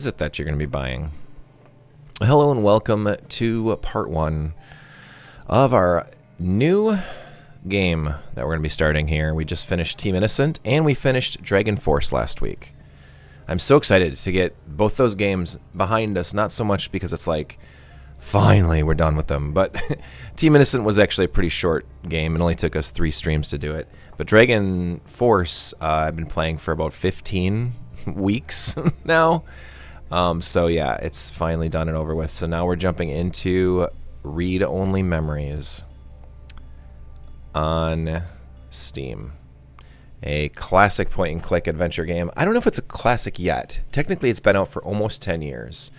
Is it that you're going to be buying? Hello and welcome to part 1 of our new game that we're going to be starting here. We just finished Team Innocent and we finished Dragon Force last week. I'm so excited to get both those games behind us, not so much because it's like, finally we're done with them, but Team Innocent was actually a pretty short game. It only took us 3 streams to do it. But Dragon Force, I've been playing for about 15 weeks now. So yeah, it's finally done and over with. So now we're jumping into read-only memories on Steam. A classic point-and-click adventure game. I don't know if it's a classic yet. Technically, it's been out for almost 10 years.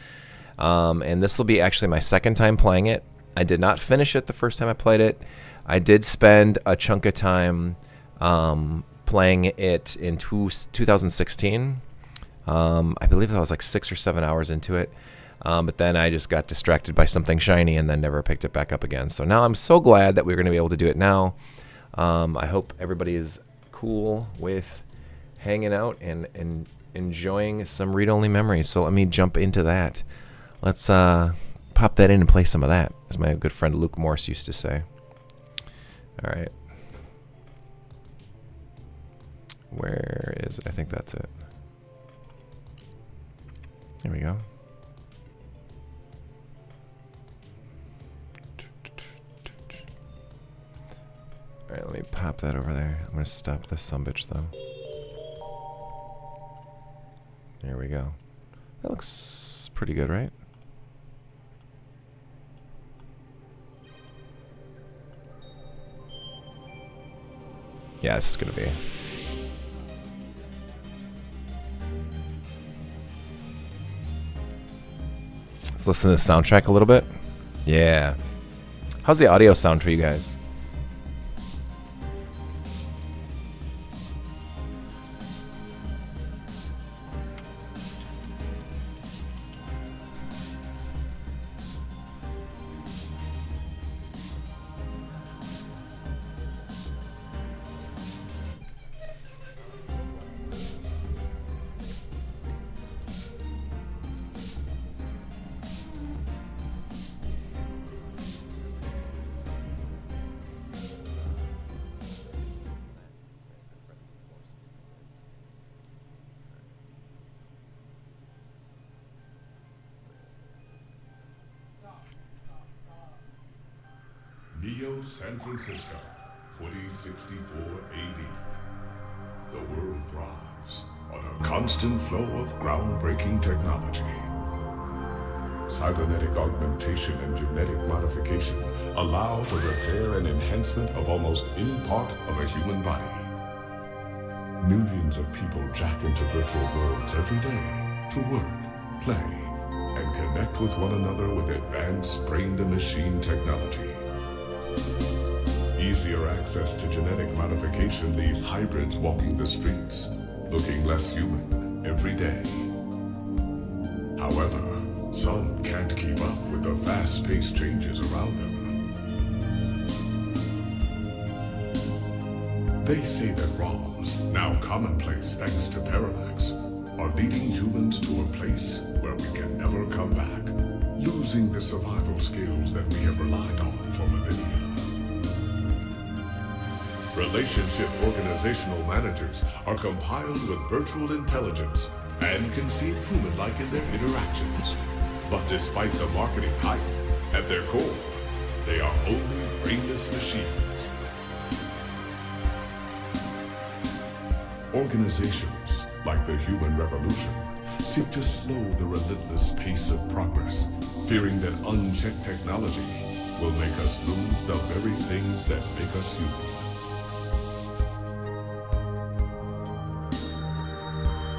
And this will be actually my second time playing it. I did not finish it the first time I played it. I did spend a chunk of time playing it in 2016. I believe I was like 6 or 7 hours into it, but then I just got distracted by something shiny and then never picked it back up again. So now I'm so glad that we're going to be able to do it now. I hope everybody is cool with hanging out and enjoying some read-only memories. So let me jump into that. Let's pop that in and play some of that, as my good friend Luke Morse used to say. All right. Where is it? I think that's it. There we go. Alright, let me pop that over there. I'm going to stop this sumbitch though. There we go. That looks pretty good, right? Yeah, this is going to be. Let's listen to the soundtrack a little bit. Yeah. How's the audio sound for you guys? Neo San Francisco, 2064 AD. The world thrives on a constant flow of groundbreaking technology. Cybernetic augmentation and genetic modification allow the repair and enhancement of almost any part of a human body. Millions of people jack into virtual worlds every day to work, play, and connect with one another with advanced brain-to-machine technology. Easier access to genetic modification leaves hybrids walking the streets, looking less human every day. However, some can't keep up with the fast-paced changes around them. They say that ROMs, now commonplace thanks to Parallax, are leading humans to a place where we can never come back, losing the survival skills that we have relied on for millennia. Relationship organizational managers are compiled with virtual intelligence and can seem human-like in their interactions. But despite the marketing hype, at their core, they are only brainless machines. Organizations, like the Human Revolution, seek to slow the relentless pace of progress, fearing that unchecked technology will make us lose the very things that make us human.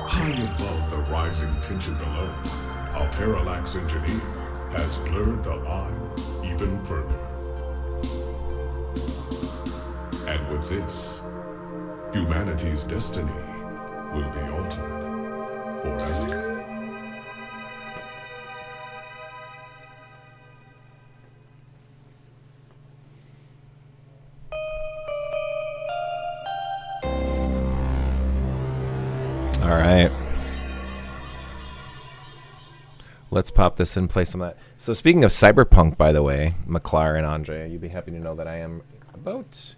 High above the rising tension below, a Parallax engineer has blurred the line even further. And with this, humanity's destiny will be altered forever. All right. Let's pop this in, play some of that. So speaking of Cyberpunk, by the way, McClar and Andre, you'd be happy to know that I am about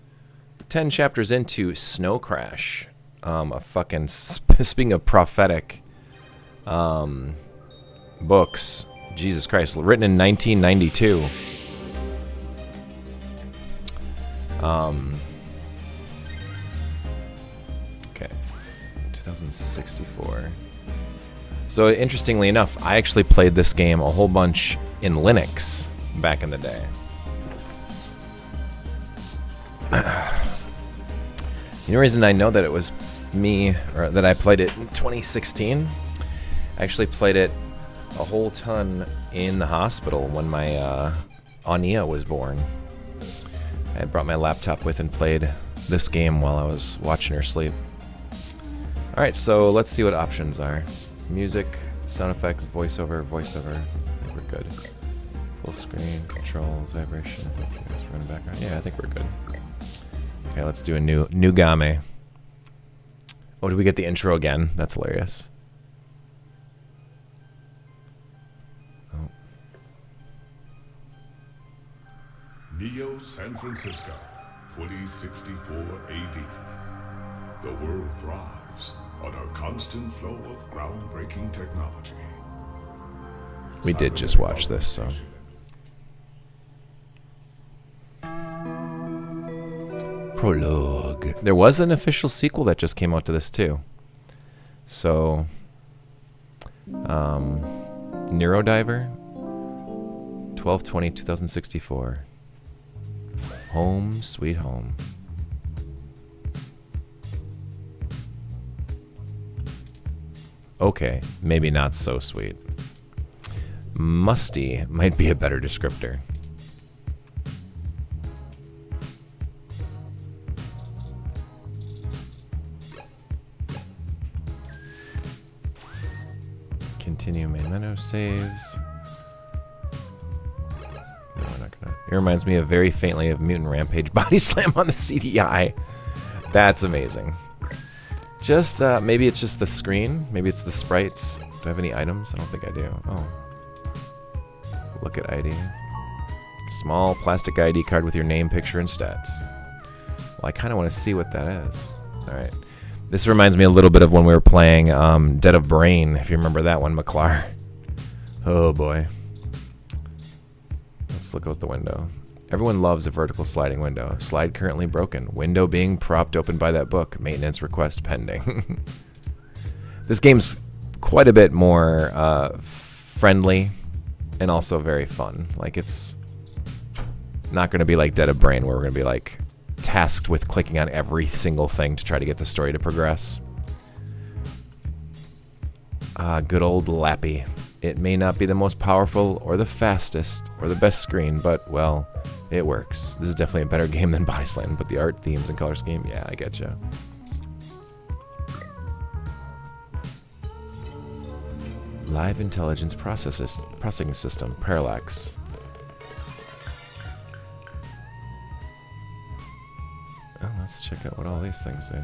10 chapters into Snow Crash. A fucking, speaking of prophetic books, Jesus Christ, written in 1992. Okay, 2064. So interestingly enough, I actually played this game a whole bunch in Linux back in the day. The only reason I know that it was me, or that I played it in 2016, I actually played it a whole ton in the hospital when my Ania was born. I had brought my laptop with and played this game while I was watching her sleep. Alright, so let's see what options are. Music, sound effects, voiceover. I think we're good. Full screen, controls, vibration, run background. Yeah, I think we're good. Okay, let's do a new game. Oh, did we get the intro again? That's hilarious. Oh. Neo San Francisco, 2064 AD. The world thrives on a constant flow of groundbreaking technology. We did just watch this, so. Prologue. There was an official sequel that just came out to this too. So, Neurodiver, 12/20/2064. Home Sweet Home. Okay, maybe not so sweet. Musty might be a better descriptor. Continue main menu, saves. No, we're not gonna. It reminds me of very faintly of Mutant Rampage Body Slam on the CDI. That's amazing. Just, maybe it's just the screen. Maybe it's the sprites. Do I have any items? I don't think I do. Oh. Look at ID. Small plastic ID card with your name, picture, and stats. Well, I kind of want to see what that is. Alright. This reminds me a little bit of when we were playing Dead of Brain, if you remember that one, McClar. Oh boy. Let's look out the window. Everyone loves a vertical sliding window. Slide currently broken. Window being propped open by that book. Maintenance request pending. This game's quite a bit more friendly and also very fun. Like, it's not going to be like Dead of Brain where we're going to be like tasked with clicking on every single thing to try to get the story to progress. Good old Lappy. It may not be the most powerful or the fastest or the best screen, but, well, it works. This is definitely a better game than Body Slam, but the art, themes, and color scheme, yeah, I getcha. Live Intelligence Processing System, Parallax. Oh, let's check out what all these things do.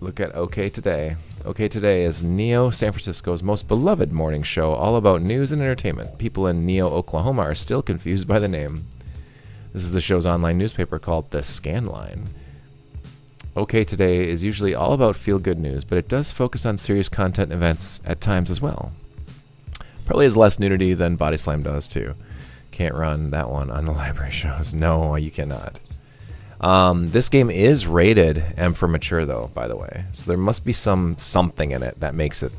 Look at OK Today. OK Today is Neo San Francisco's most beloved morning show, all about news and entertainment. People in Neo, Oklahoma are still confused by the name. This is the show's online newspaper called The Scanline. OK Today is usually all about feel-good news, but it does focus on serious content events at times as well. Probably has less nudity than Body Slam does, too. Can't run that one on the library shows. No, you cannot. This game is rated M for mature, though, by the way. So there must be something in it that makes it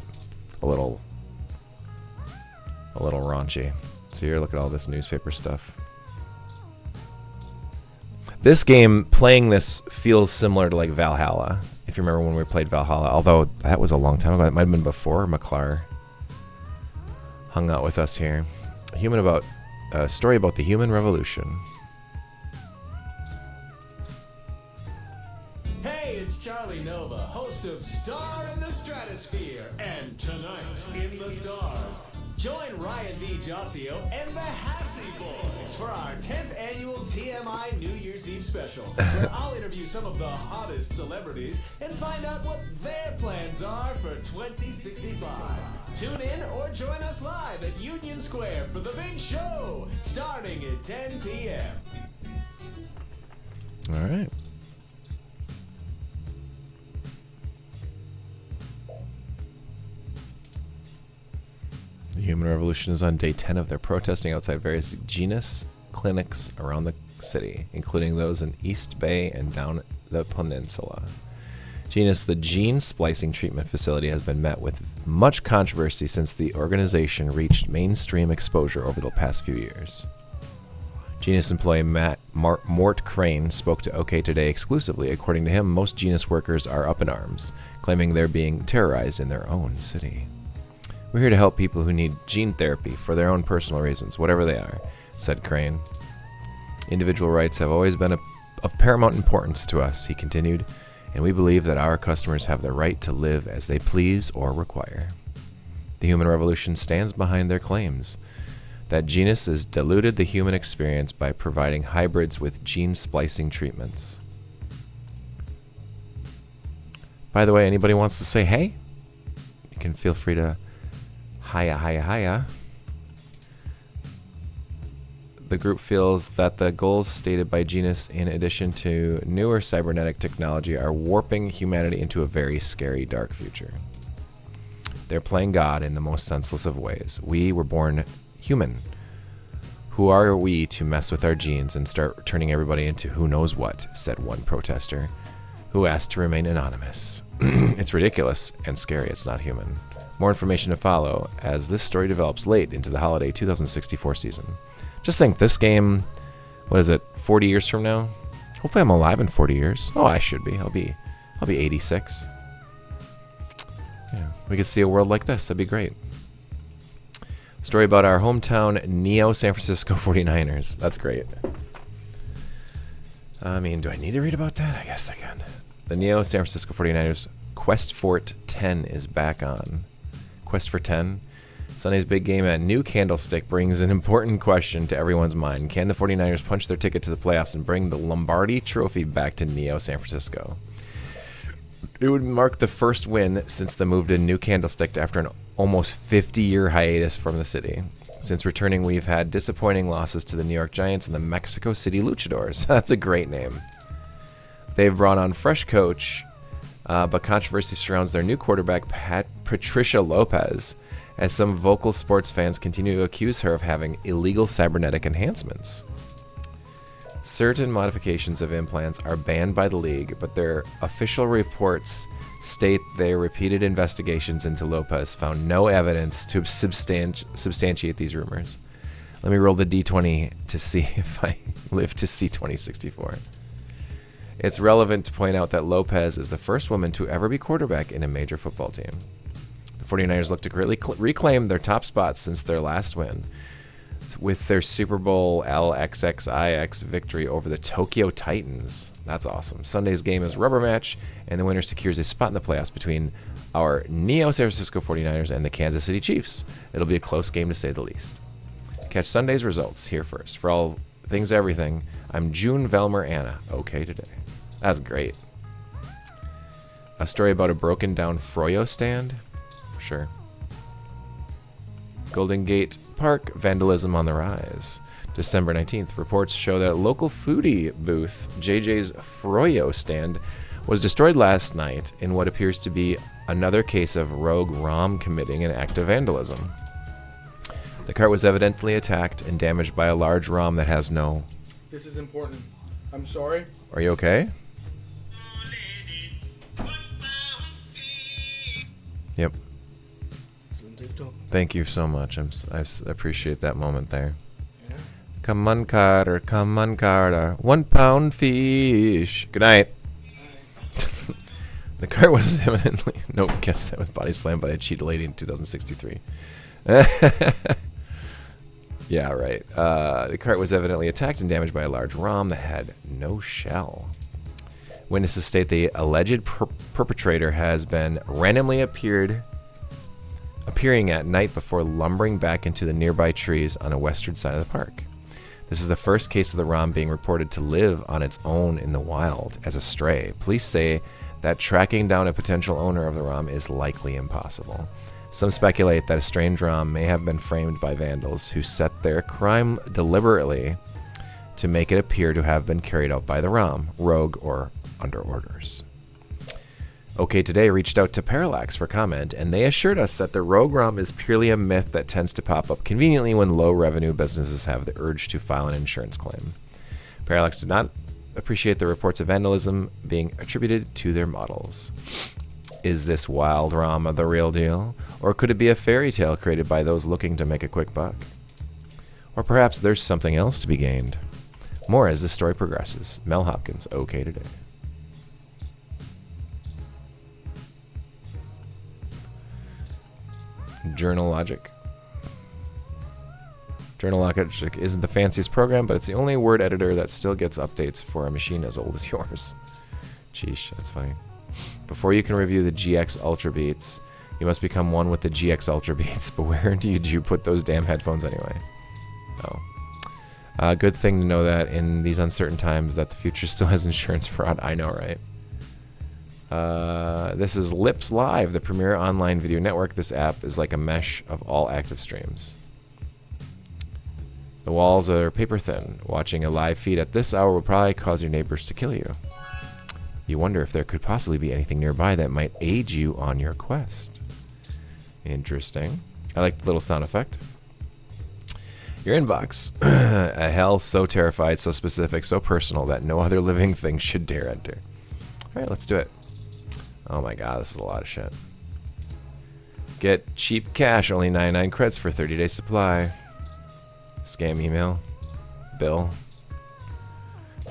a little raunchy. So here, look at all this newspaper stuff. This game, playing this, feels similar to like Valhalla. If you remember when we played Valhalla, although that was a long time ago. That might have been before McClar hung out with us here. A story about the human revolution. Hey, it's Charlie. Nova, host of Star in the Stratosphere and Tonight in the Stars. Join Ryan B. Jossio and the Hassy Boys for our 10th annual TMI New Year's Eve special, where I'll interview some of the hottest celebrities and find out what their plans are for 2065. Tune in or join us live at Union Square for the big show, starting at 10 p.m. All right. The Human Revolution is on day 10 of their protesting outside various genus clinics around the city, including those in East Bay and down the peninsula. Genus, the gene splicing treatment facility, has been met with much controversy since the organization reached mainstream exposure over the past few years. Genus employee Mort Crane spoke to OK Today exclusively. According to him, most Genus workers are up in arms, claiming they're being terrorized in their own city. We're here to help people who need gene therapy for their own personal reasons, whatever they are, said Crane. Individual rights have always been of paramount importance to us, he continued, and we believe that our customers have the right to live as they please or require. The Human Revolution stands behind their claims that Genus has diluted the human experience by providing hybrids with gene splicing treatments. By the way, anybody wants to say hey? You can feel free to hiya. The group feels that the goals stated by Genus, in addition to newer cybernetic technology, are warping humanity into a very scary, dark future. They're playing God in the most senseless of ways. We were born human. Who are we to mess with our genes and start turning everybody into who knows what, said one protester, who asked to remain anonymous. It's ridiculous and scary. It's not human. More information to follow as this story develops late into the holiday 2064 season. Just think, this game, 40 years from now? Hopefully I'm alive in 40 years. Oh, I should be. I'll be 86. Yeah, we could see a world like this. That'd be great. Story about our hometown Neo San Francisco 49ers. That's great. I mean, do I need to read about that? I guess I can. The Neo San Francisco 49ers Quest Fort 10 is back on. Quest for 10? Sunday's big game at New Candlestick brings an important question to everyone's mind. Can the 49ers punch their ticket to the playoffs and bring the Lombardi Trophy back to Neo San Francisco? It would mark the first win since the move to New Candlestick after an almost 50-year hiatus from the city. Since returning, we've had disappointing losses to the New York Giants and the Mexico City Luchadors. That's a great name. They've brought on fresh coach, but controversy surrounds their new quarterback, Patricia Lopez, as some vocal sports fans continue to accuse her of having illegal cybernetic enhancements. Certain modifications of implants are banned by the league, but their official reports state their repeated investigations into Lopez found no evidence to substantiate these rumors. Let me roll the D20 to see if I live to see 2064. It's relevant to point out that Lopez is the first woman to ever be quarterback in a major football team. The 49ers look to reclaim their top spots since their last win, with their Super Bowl LXXIX victory over the Tokyo Titans. That's awesome. Sunday's game is rubber match, and the winner secures a spot in the playoffs between our Neo San Francisco 49ers and the Kansas City Chiefs. It'll be a close game to say the least. Catch Sunday's results here first. For all things everything, I'm June Velmer Anna. OK Today. That's great. A story about a broken down Froyo stand? Sure. Golden Gate Park, vandalism on the rise. December 19th, reports show that local foodie booth, JJ's Froyo stand, was destroyed last night in what appears to be another case of rogue ROM committing an act of vandalism. The cart was evidently attacked and damaged by a large ROM that has no... This is important. I'm sorry. Are you okay? Yep. Thank you so much. I appreciate that moment there. Yeah. Come on, Carter. 1 pound fish. Good night. The cart was evidently... Nope, guess that was body slammed by a cheetah lady in 2063. Yeah, right. The cart was evidently attacked and damaged by a large ROM that had no shell. Witnesses state the alleged perpetrator has been randomly appearing at night before lumbering back into the nearby trees on a western side of the park. This is the first case of the ROM being reported to live on its own in the wild as a stray. Police say that tracking down a potential owner of the ROM is likely impossible. Some speculate that a strange ROM may have been framed by vandals who set their crime deliberately to make it appear to have been carried out by the ROM, rogue, or under orders. OK Today reached out to Parallax for comment, and they assured us that the rogue ROM is purely a myth that tends to pop up conveniently when low-revenue businesses have the urge to file an insurance claim. Parallax did not appreciate the reports of vandalism being attributed to their models. Is this wild ROM the real deal, or could it be a fairy tale created by those looking to make a quick buck? Or perhaps there's something else to be gained. More as this story progresses. Mel Hopkins, OK Today. Journal Logic. Journal Logic isn't the fanciest program, but it's the only word editor that still gets updates for a machine as old as yours. Sheesh, that's funny. Before you can review the GX Ultra Beats, you must become one with the GX Ultra Beats. But where did you put those damn headphones anyway? Oh. Good thing to know that in these uncertain times that the future still has insurance fraud. I know, right? This is Lips Live, the premier online video network. This app is like a mesh of all active streams. The walls are paper thin. Watching a live feed at this hour will probably cause your neighbors to kill you. You wonder if there could possibly be anything nearby that might aid you on your quest. Interesting. I like the little sound effect. Your inbox. A hell so terrified, so specific, so personal that no other living thing should dare enter. Alright, let's do it. Oh my god, this is a lot of shit. Get cheap cash, only 99 creds for 30-day supply. Scam email. Bill.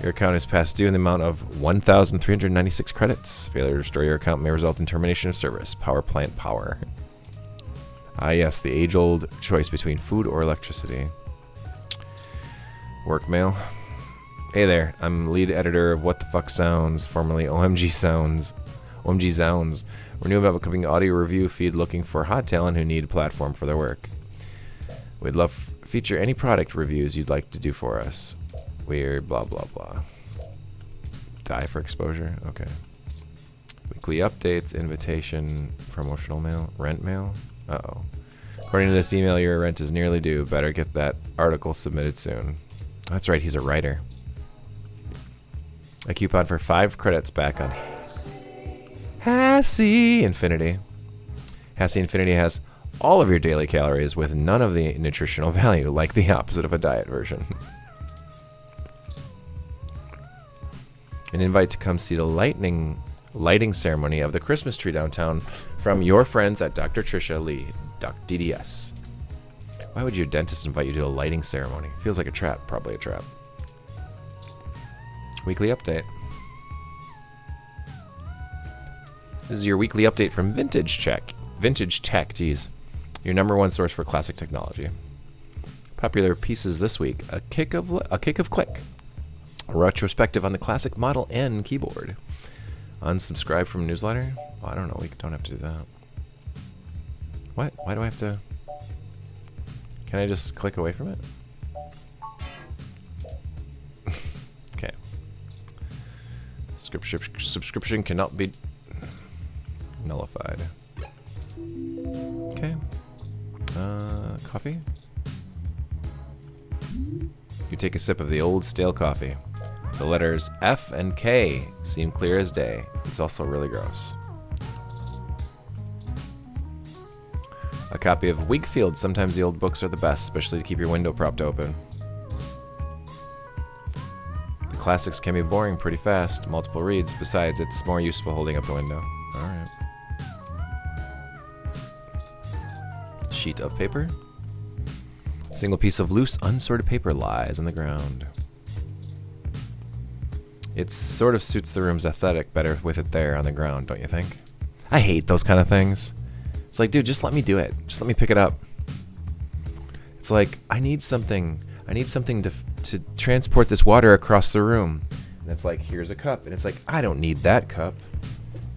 Your account is past due in the amount of 1,396 credits. Failure to restore your account may result in termination of service. Power plant power. Ah yes, the age-old choice between food or electricity. Work mail. Hey there, I'm lead editor of What the Fuck Sounds, formerly OMG Sounds. OMG Sounds. We're new about becoming an audio review feed looking for hot talent who need a platform for their work. We'd love to feature any product reviews you'd like to do for us. Weird, blah, blah, blah. Die for exposure? Okay. Weekly updates, invitation, promotional mail, rent mail? Uh-oh. According to this email, your rent is nearly due. Better get that article submitted soon. That's right, he's a writer. A coupon for 5 credits back on Hassie Infinity. Hassie Infinity has all of your daily calories with none of the nutritional value, like the opposite of a diet version. An invite to come see the lighting ceremony of the Christmas tree downtown from your friends at Dr. Trisha Lee, DDS. Why would your dentist invite you to a lighting ceremony? Feels like a trap. Probably a trap. Weekly update. This is your weekly update from Vintage Tech. Vintage Tech, geez. Your #1 source for classic technology. Popular pieces this week. A kick of click. A retrospective on the classic Model N keyboard. Unsubscribe from newsletter? Oh, I don't know. We don't have to do that. What? Why do I have to? Can I just click away from it? Okay. Subscription cannot be nullified. Okay. Coffee? You take a sip of the old stale coffee. The letters F and K seem clear as day. It's also really gross. A copy of Wakefield. Sometimes the old books are the best, especially to keep your window propped open. The classics can be boring pretty fast. Multiple reads. Besides, it's more useful holding up the window. Alright. Sheet of paper. A single piece of loose, unsorted paper lies on the ground. It sort of suits the room's aesthetic better with it there on the ground, don't you think? I hate those kind of things. It's like, dude, just let me do it. Just let me pick it up. It's like, I need something to transport this water across the room. And it's like, here's a cup. And it's like, I don't need that cup.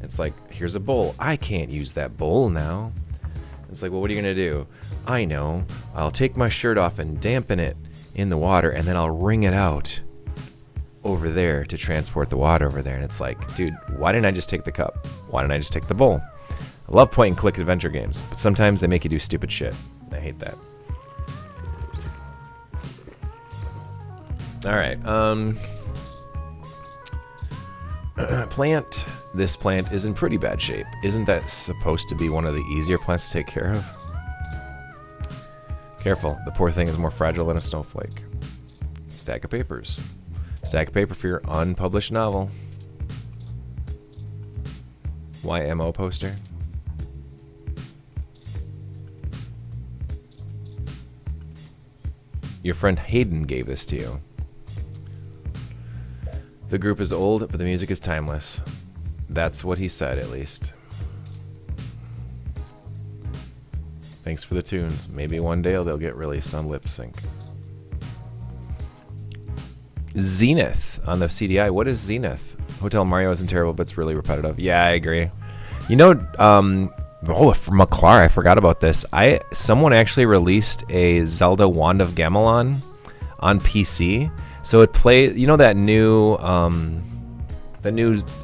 It's like, here's a bowl. I can't use that bowl now. It's like, well, what are you going to do? I know. I'll take my shirt off and dampen it in the water, and then I'll wring it out over there to transport the water over there. And it's like, dude, why didn't I just take the cup? Why didn't I just take the bowl? I love point and click adventure games, but sometimes they make you do stupid shit. I hate that. All right. Plant. This plant is in pretty bad shape. Isn't that supposed to be one of the easier plants to take care of? Careful. The poor thing is more fragile than a snowflake. Stack of papers. Stack of paper for your unpublished novel. YMO poster. Your friend Hayden gave this to you. The group is old, but the music is timeless. That's what he said, at least. Thanks for the tunes. Maybe one day they'll get released on lip sync. Zenith on the CDI. What is Zenith? Hotel Mario isn't terrible, but it's really repetitive. Yeah, I agree. You know, for McClar, I forgot about this. Someone actually released a Zelda Wand of Gamelon on PC. So it plays, you know, that new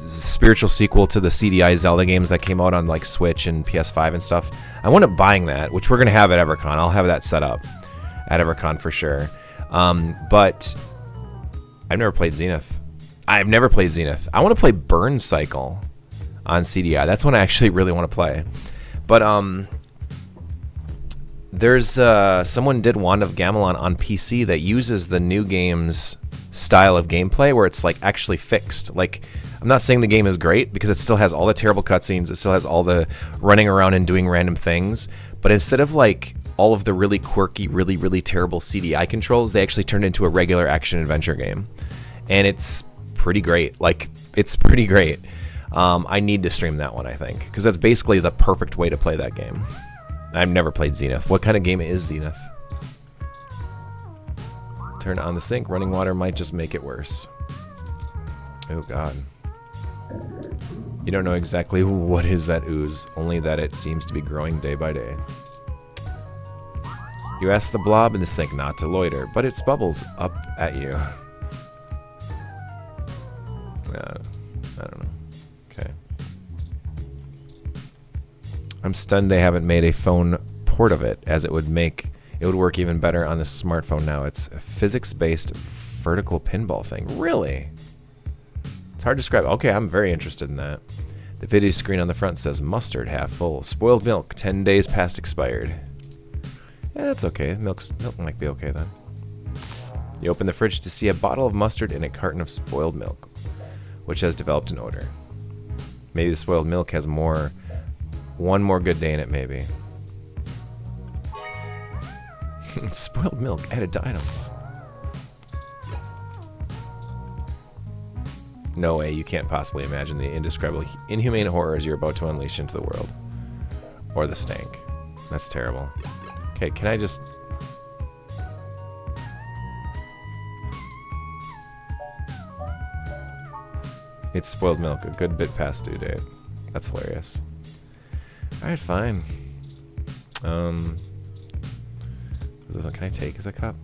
spiritual sequel to the CDI Zelda games that came out on like Switch and PS5 and stuff. I wound up buying that, which we're gonna have at EverCon. I'll have that set up at EverCon for sure. But I've never played Zenith. I want to play Burn Cycle on CDI. That's one I actually really want to play. But there's someone did Wand of Gamelon on PC that uses the new game's style of gameplay where it's like actually fixed. Like, I'm not saying the game is great because it still has all the terrible cutscenes, it still has all the running around and doing random things, but instead of like all of the really quirky, really, really terrible CDI controls, they actually turned into a regular action adventure game. And it's pretty great. Like, it's pretty great. I need to stream that one, I think, because that's basically the perfect way to play that game. I've never played Zenith. What kind of game is Zenith? Turn on the sink. Running water might just make it worse. Oh, God. You don't know exactly what is that ooze, only that it seems to be growing day by day. You ask the blob in the sink not to loiter, but it bubbles up at you. I don't know. Okay. I'm stunned they haven't made a phone port of it, as it would work even better on this smartphone now. It's a physics-based vertical pinball thing. Really? It's hard to describe. Okay, I'm very interested in that. The video screen on the front says mustard half full. Spoiled milk, 10 days past expired. Yeah, that's okay. Milk might be okay then. You open the fridge to see a bottle of mustard and a carton of spoiled milk, which has developed an odor. Maybe the spoiled milk has one more good day in it, maybe. Spoiled milk, added to items. No way, you can't possibly imagine the indescribable, inhumane horrors you're about to unleash into the world. Or the stank. That's terrible. Okay, can I just... It's spoiled milk, a good bit past due date. That's hilarious. Alright, fine. Can I take the cup?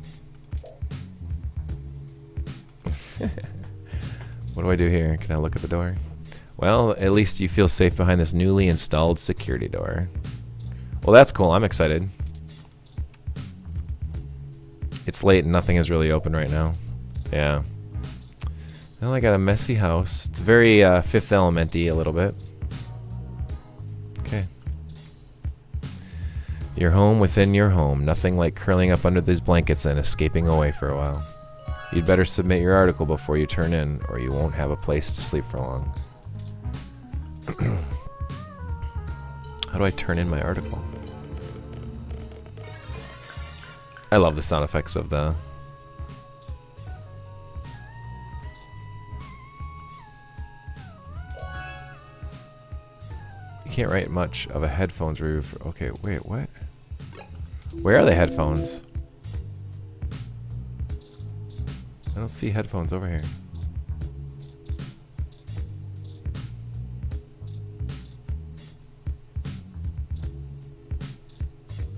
What do I do here? Can I look at the door? Well, at least you feel safe behind this newly installed security door. Well, that's cool. I'm excited. It's late and nothing is really open right now. Yeah. Well, I got a messy house. It's very Fifth Element-y a little bit. Okay. Your home within your home. Nothing like curling up under these blankets and escaping away for a while. You'd better submit your article before you turn in, or you won't have a place to sleep for long. How do I turn in my article? I love the sound effects of the... You can't write much of a headphones review for... Okay, wait, what? Where are the headphones? I don't see headphones over here.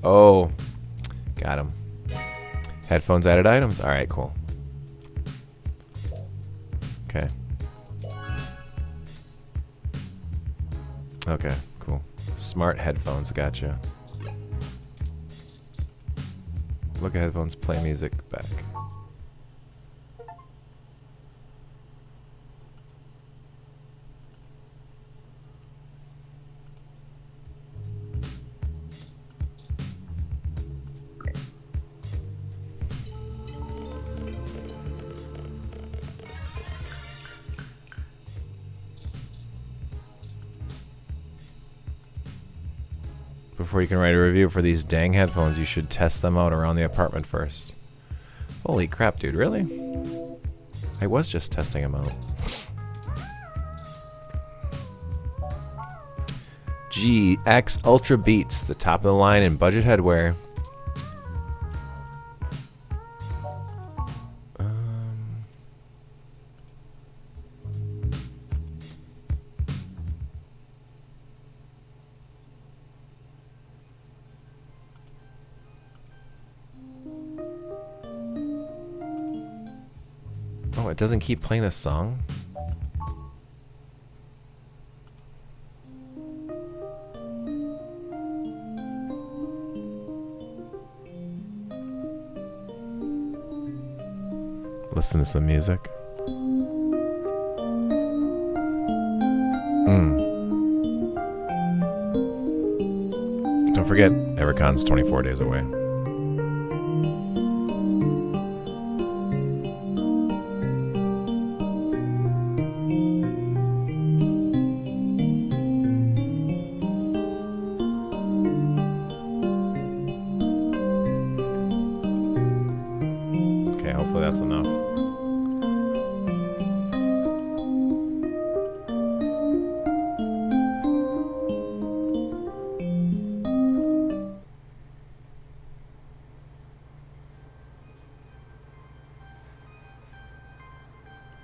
Oh, got him. Headphones added items. All right, cool. Okay. Okay, cool. Smart headphones, gotcha. Look at headphones, play music, back. Before you can write a review for these dang headphones, you should test them out around the apartment first. Holy crap, dude, really? I was just testing them out. GX Ultra Beats, the top of the line in budget headwear. Oh, it doesn't keep playing this song? Listen to some music. Don't forget, EverCon's 24 days away. Okay, hopefully that's enough.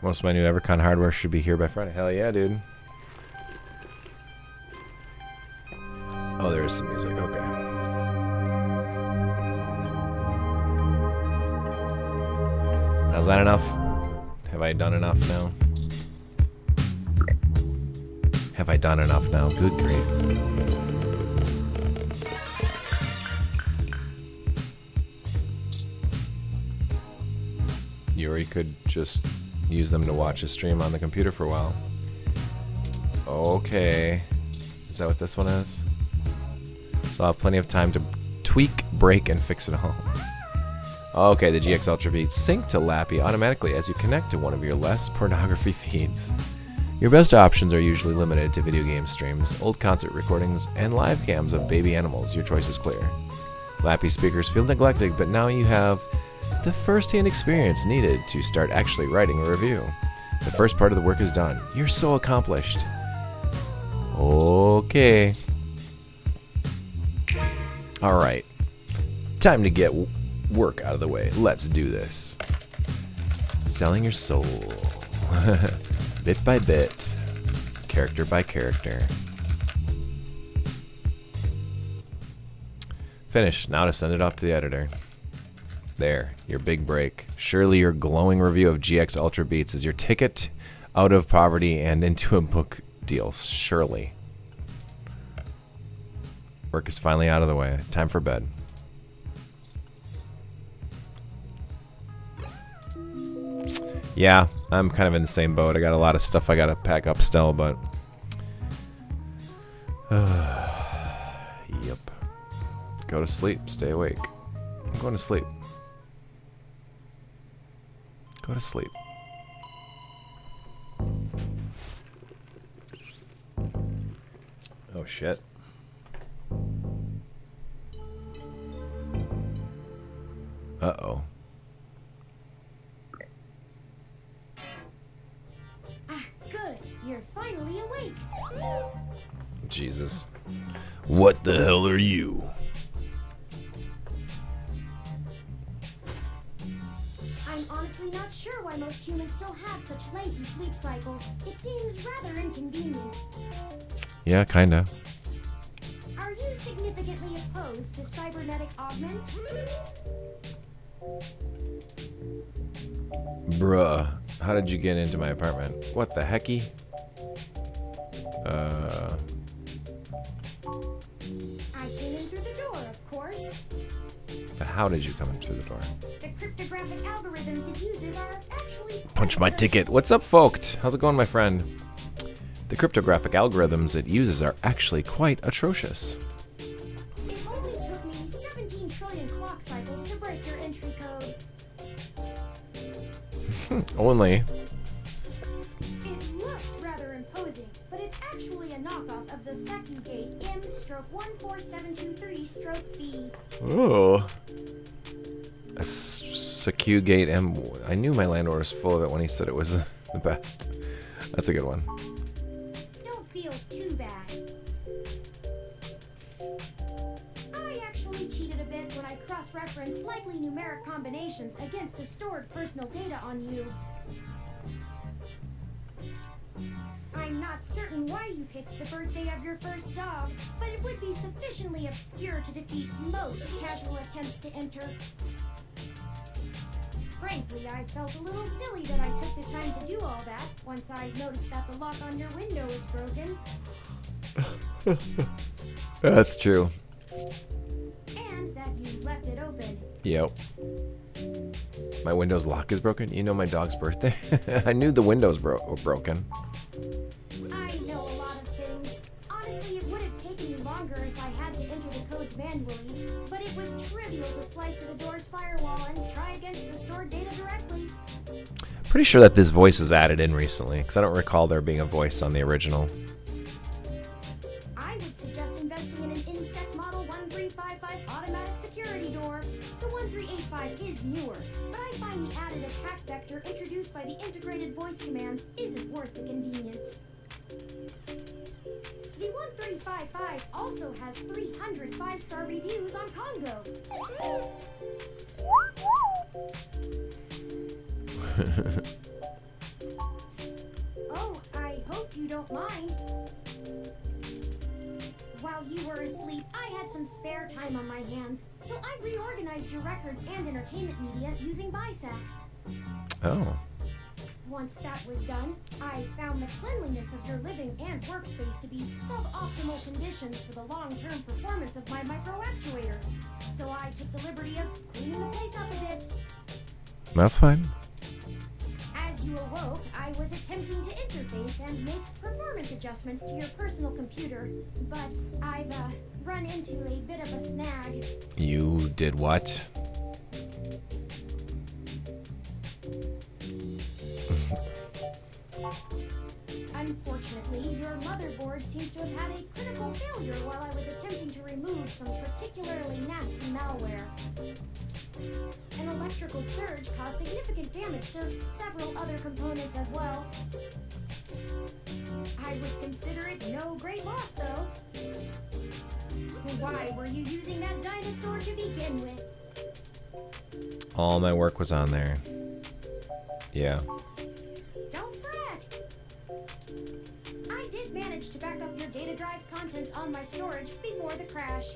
Most of my new EverCon hardware should be here by Friday. Hell yeah, dude. Oh, there is some music. Okay. Is that enough? Have I done enough now? Have I done enough now? Good grief. Or you could just use them to watch a stream on the computer for a while. Okay. Is that what this one is? So I'll have plenty of time to tweak, break, and fix it all. Okay, the GX Ultra Beats sync to Lappy automatically as you connect to one of your less pornography feeds. Your best options are usually limited to video game streams, old concert recordings, and live cams of baby animals. Your choice is clear. Lappy speakers feel neglected, but now you have the first-hand experience needed to start actually writing a review. The first part of the work is done. You're so accomplished. Okay. Alright. Time to get work out of the way. Let's do this. Selling your soul. Bit by bit. Character by character. Finished. Now to send it off to the editor. There, your big break. Surely your glowing review of GX Ultra Beats is your ticket out of poverty and into a book deal. Surely. Work is finally out of the way. Time for bed. Yeah, I'm kind of in the same boat. I got a lot of stuff I gotta pack up still, but... Yep. Go to sleep. Stay awake. I'm going to sleep. Go to sleep. Oh shit. Uh-oh. Ah, good. You're finally awake. Jesus. What the hell are you? I'm honestly not sure why most humans still have such lengthy sleep cycles. It seems rather inconvenient. Yeah, kinda. Are you significantly opposed access to cybernetic augments? Bruh, how did you get into my apartment? What the hecky? I came in through the door, of course. But how did you come in through the door? The cryptographic algorithms it uses are actually quite Punch my ticket. atrocious. What's up, folks? How's it going, my friend? The cryptographic algorithms it uses are actually quite atrocious. It only took me 17 trillion clock cycles to break your entry code. Only. It looks rather imposing, but it's actually a knockoff of the Sakugate M/14723-B. Oh. A Sakugate M. I knew my landlord was full of it when he said it was the best. That's a good one. Don't feel too bad. I actually cheated a bit when I cross-referenced likely numeric combinations against the stored personal data on you. I'm not certain why you picked the birthday of your first dog, but it would be sufficiently obscure to defeat most casual attempts to enter. Frankly, I felt a little silly that I took the time to do all that once I noticed that the lock on your window is broken. That's true. And that you left it open. Yep. My Windows lock is broken. You know my dog's birthday? I knew the windows were broken. I know a lot of things. Honestly, it would have taken me longer if I had to enter the codes manually, but it was trivial to slice through the door's firewall and try against the stored data directly. Pretty sure that this voice was added in recently, because I don't recall there being a voice on the original. I would suggest investing in an Insect Model 1355 automatic security door. The 1385 is newer, but I find the added attack vector introduced by the integrated voice commands isn't worth the convenience. The 1355 also has 300 5-star reviews on Congo. Oh, I hope you don't mind. While you were asleep, I had some spare time on my hands, so I reorganized your records and entertainment media using BISAC. Oh. Once that was done, I found the cleanliness of your living and workspace to be suboptimal conditions for the long-term performance of my micro-actuators. So I took the liberty of cleaning the place up a bit. That's fine. As you awoke, I was attempting to interface and make performance adjustments to your personal computer, but I've run into a bit of a snag. You did what? Unfortunately, your motherboard seems to have had a critical failure while I was attempting to remove some particularly nasty malware. An electrical surge caused significant damage to several other components as well. I would consider it no great loss, though. Why were you using that dinosaur to begin with? All my work was on there. Yeah. Don't fret! I did manage to back up your data drive's contents on my storage before the crash.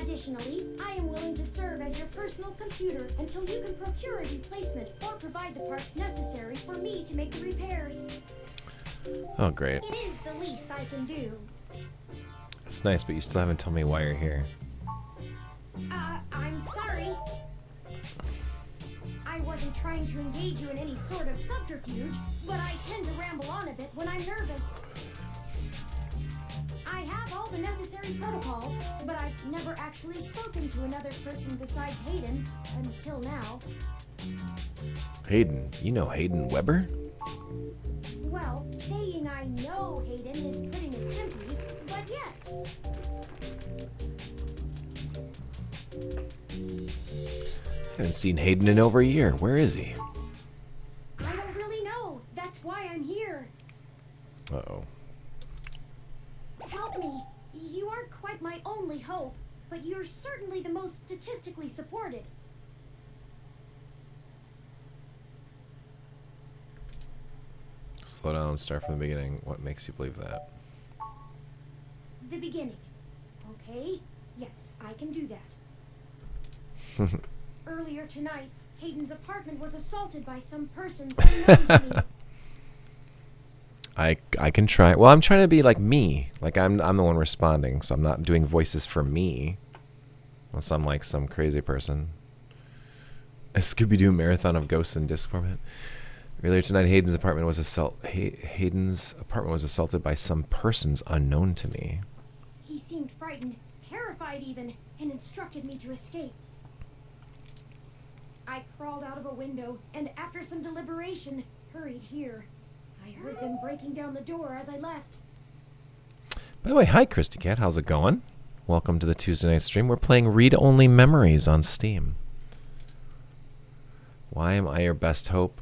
Additionally, I am willing to serve as your personal computer until you can procure a replacement or provide the parts necessary for me to make the repairs. Oh, great. It is the least I can do. It's nice, but you still haven't told me why you're here. I'm sorry. I wasn't trying to engage you in any sort of subterfuge, but I tend to ramble on a bit when I'm nervous. I have all the necessary protocols, but I've never actually spoken to another person besides Hayden until now. Hayden. You know Hayden Weber? Well, saying I know Hayden is putting it simply, but yes. Haven't seen Hayden in over a year. Where is he? I don't really know. That's why I'm here. Uh-oh. Help me. You aren't quite my only hope, but you're certainly the most statistically supported. Slow down, start from the beginning. What makes you believe that? The beginning. Okay. Yes, I can do that. Earlier tonight, Hayden's apartment was assaulted by some persons unknown to me. I can try. Well, I'm trying to be like me. Like I'm the one responding, so I'm not doing voices for me. Unless I'm like some crazy person. A Scooby-Doo marathon of ghosts in disc format. Earlier tonight, Hayden's apartment was assaulted by some persons unknown to me. He seemed frightened, terrified even, and instructed me to escape. I crawled out of a window, and after some deliberation, hurried here. I heard them breaking down the door as I left. By the way, hi, Christy Cat. How's it going? Welcome to the Tuesday night stream. We're playing Read-Only Memories on Steam. Why am I your best hope?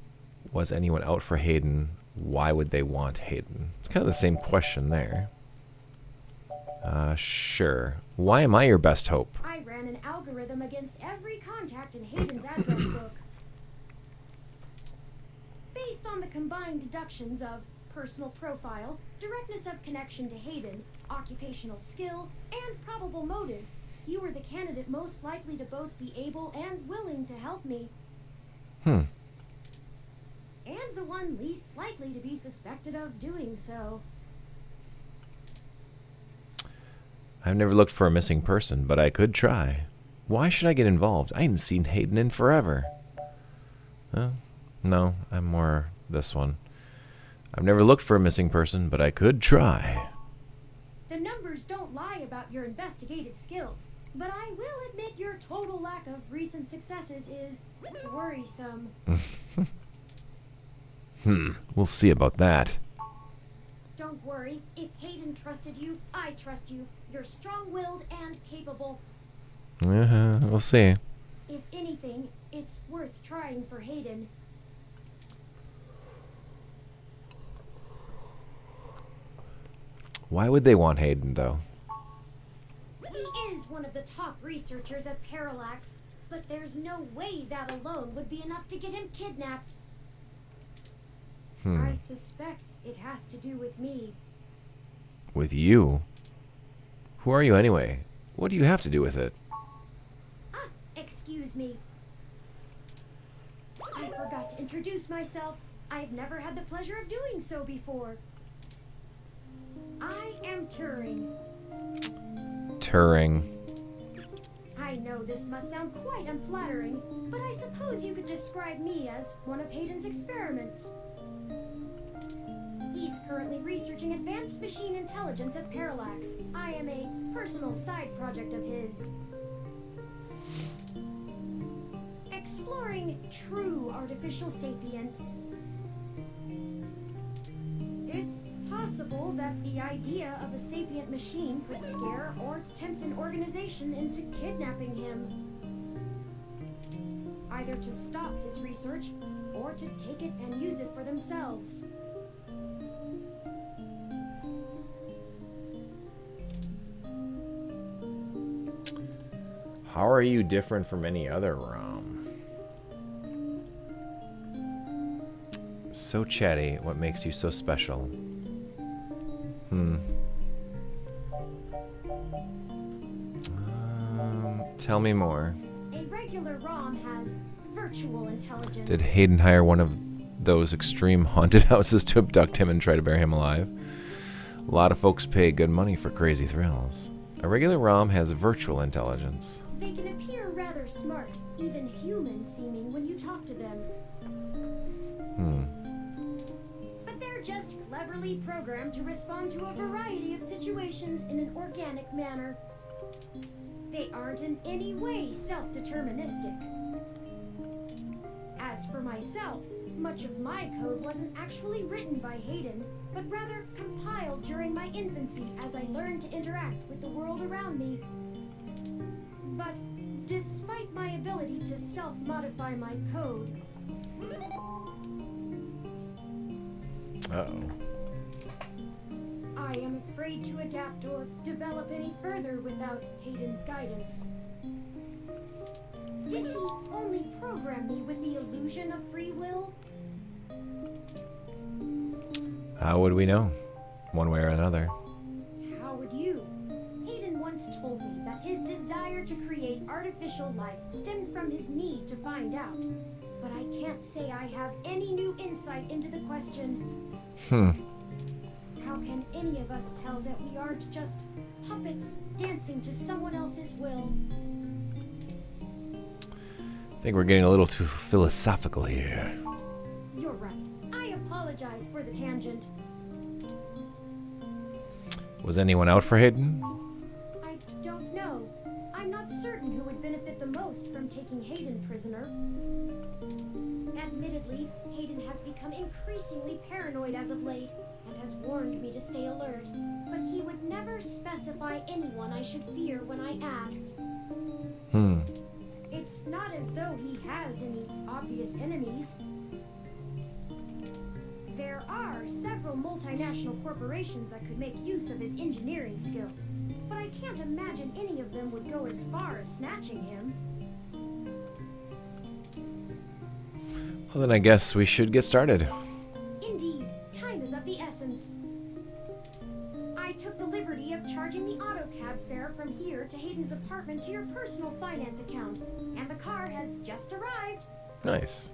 Was anyone out for Hayden? Why would they want Hayden? It's kind of the same question there. Sure. Why am I your best hope? I ran an algorithm against every contact in Hayden's address book. Based on the combined deductions of personal profile, directness of connection to Hayden, occupational skill, and probable motive, you were the candidate most likely to both be able and willing to help me. Hmm. And the one least likely to be suspected of doing so. I've never looked for a missing person, but I could try. Why should I get involved? I hadn't seen Hayden in forever. No, I'm more this one. I've never looked for a missing person, but I could try. The numbers don't lie about your investigative skills, but I will admit your total lack of recent successes is worrisome. We'll see about that. Don't worry, if Hayden trusted you, I trust you. You're strong-willed and capable. We'll see. If anything, it's worth trying for Hayden. Why would they want Hayden, though? He is one of the top researchers at Parallax, but there's no way that alone would be enough to get him kidnapped. I suspect it has to do with me. With you? Who are you anyway? What do you have to do with it? Excuse me. I forgot to introduce myself. I've never had the pleasure of doing so before. I am Turing. Turing. I know this must sound quite unflattering, but I suppose you could describe me as one of Hayden's experiments. He's currently researching advanced machine intelligence at Parallax. I am a personal side project of his. Exploring true artificial sapience. It's possible that the idea of a sapient machine could scare or tempt an organization into kidnapping him. Either to stop his research, or to take it and use it for themselves. How are you different from any other ROM? So chatty, what makes you so special? Tell me more. A regular ROM has virtual intelligence. Did Hayden hire one of those extreme haunted houses to abduct him and try to bury him alive? A lot of folks pay good money for crazy thrills. A regular ROM has virtual intelligence. They can appear rather smart, even human-seeming when you talk to them. But they're just cleverly programmed to respond to a variety of situations in an organic manner. They aren't in any way self-deterministic. As for myself, much of my code wasn't actually written by Hayden, but rather compiled during my infancy as I learned to interact with the world around me. But despite my ability to self-modify my code... Uh-oh. I am afraid to adapt or develop any further without Hayden's guidance. Did he only program me with the illusion of free will? How would we know? One way or another. How would you? Hayden once once told me that his desire to create artificial life stemmed from his need to find out. But I can't say I have any new insight into the question. How can any of us tell that we aren't just puppets dancing to someone else's will? I think we're getting a little too philosophical here. You're right. I apologize for the tangent. Was anyone out for Hayden? I don't know. I'm not certain who would benefit the most from taking Hayden prisoner. Admittedly, Hayden has become increasingly paranoid as of late and has warned me to stay alert, but he would never specify anyone I should fear when I asked. It's not as though he has any obvious enemies. There are several multinational corporations that could make use of his engineering skills, but I can't imagine any of them would go as far as snatching him. Well, then I guess we should get started. Indeed, time is of the essence. I took the liberty of charging the auto cab fare from here to Hayden's apartment to your personal finance account, and the car has just arrived. Nice.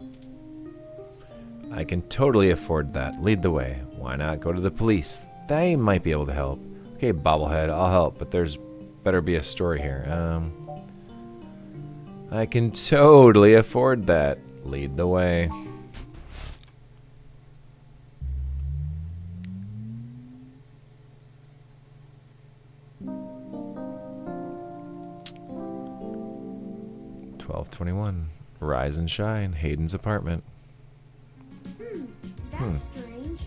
I can totally afford that. Lead the way. Why not go to the police? They might be able to help. Okay, bobblehead, I'll help, but there's better be a story here. I can totally afford that. Lead the way. $12.21. Rise and shine. Hayden's apartment. That's strange.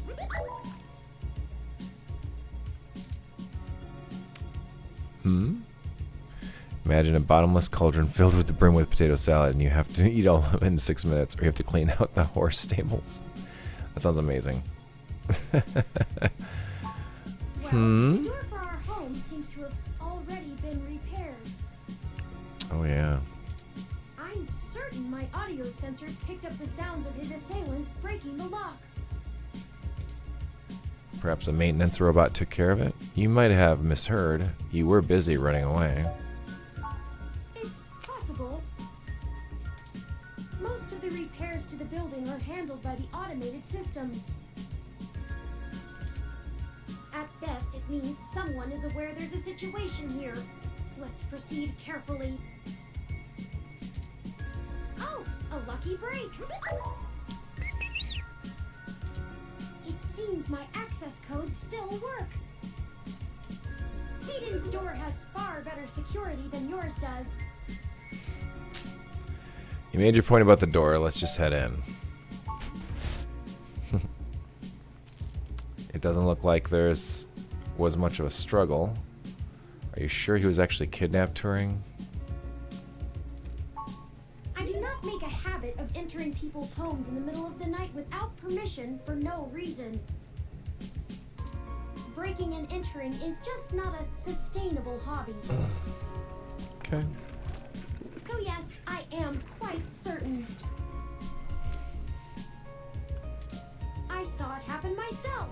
Imagine a bottomless cauldron filled with the brim with potato salad, and you have to eat all of it in 6 minutes, or you have to clean out the horse stables. That sounds amazing. Well, the door for our home seems to have already been repaired. Oh yeah. I'm certain my audio sensors picked up the sounds of his assailants breaking the lock. Perhaps a maintenance robot took care of it? You might have misheard. You were busy running away. It's possible. Most of the repairs to the building are handled by the automated systems. At best, it means someone is aware there's a situation here. Let's proceed carefully. Oh, a lucky break. It seems my access codes still work. Hayden's door has far better security than yours does. You made your point about the door. Let's just head in. It doesn't look like was much of a struggle. Are you sure he was actually kidnapped touring? I do not make a habit of entering people's homes in the middle of the night without permission for no reason. Breaking and entering is just not a sustainable hobby. Okay. So yes, I am quite certain. I saw it happen myself.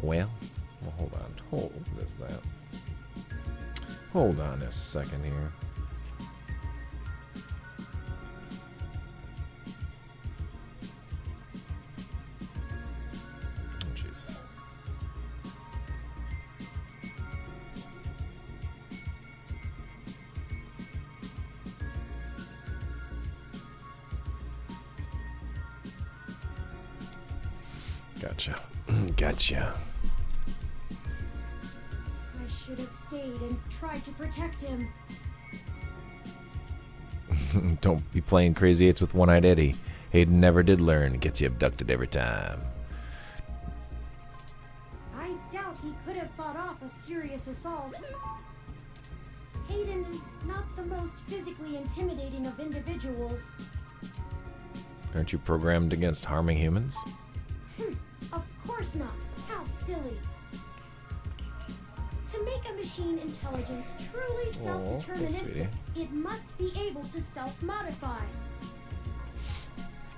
Well, hold on. Hold is that. Hold on a second here. Oh, Jesus. Gotcha. Gotcha. I should have stayed and tried to protect him. Don't be playing Crazy Eights with One-Eyed Eddie. Hayden never did learn. Gets you abducted every time. I doubt he could have fought off a serious assault. Hayden is not the most physically intimidating of individuals. Aren't you programmed against harming humans? Of course not. How silly. To make a machine intelligence truly self-deterministic, sweetie. it must be able to self-modify.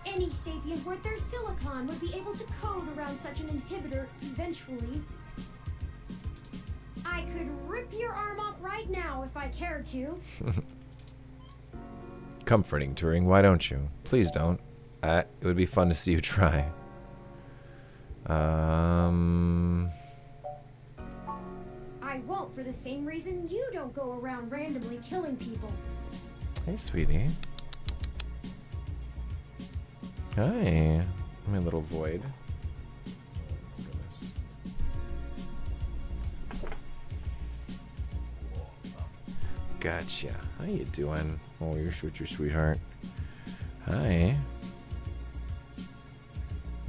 Any sapient worth their silicon would be able to code around such an inhibitor eventually. I could rip your arm off right now if I cared to. Comforting, Turing. Why don't you? Please don't. It would be fun to see you try. I won't for the same reason you don't go around randomly killing people. Hey, sweetie. Hi. My little void. Gotcha. How you doing? Oh, you're such a sweetheart. Hi.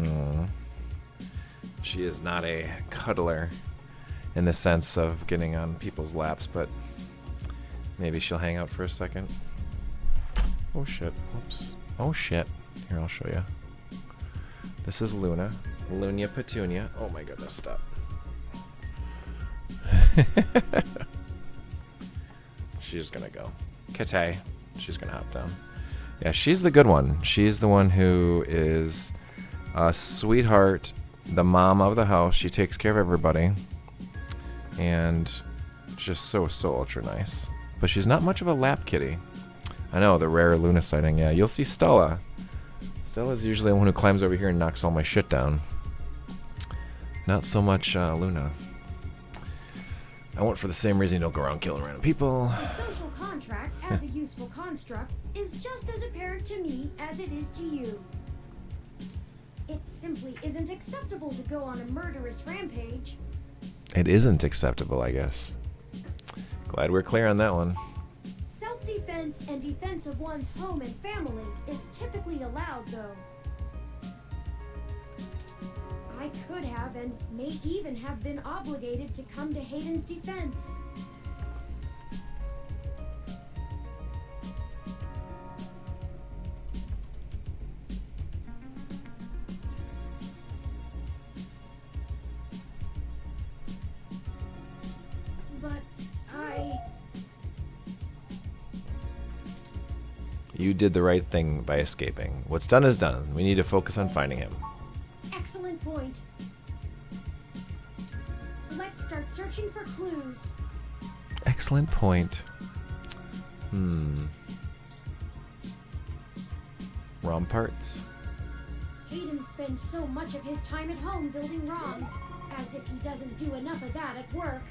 Oh. She is not a cuddler in the sense of getting on people's laps, but maybe she'll hang out for a second. Oh shit. Whoops. Oh shit. Here, I'll show you. This is Luna. Lunia Petunia. Oh my goodness, stop. She's gonna go. Kate. She's gonna hop down. Yeah, she's the good one. She's the one who is a sweetheart, the mom of the house. She takes care of everybody. And just so ultra nice. But she's not much of a lap kitty. I know, the rare Luna sighting. Yeah, you'll see Stella. Stella's usually the one who climbs over here and knocks all my shit down. Not so much Luna. I won't for the same reason you don't go around killing random people. The social contract, as a useful construct, is just as apparent to me as it is to you. It simply isn't acceptable to go on a murderous rampage. It isn't acceptable, I guess. Glad we're clear on that one. Self-defense and defense of one's home and family is typically allowed, though. I could have and may even have been obligated to come to Hayden's defense. But You did the right thing by escaping. What's done is done. We need to focus on finding him. Excellent point. Let's start searching for clues. Excellent point. ROM parts? Hayden spends so much of his time at home building ROMs, as if he doesn't do enough of that at work.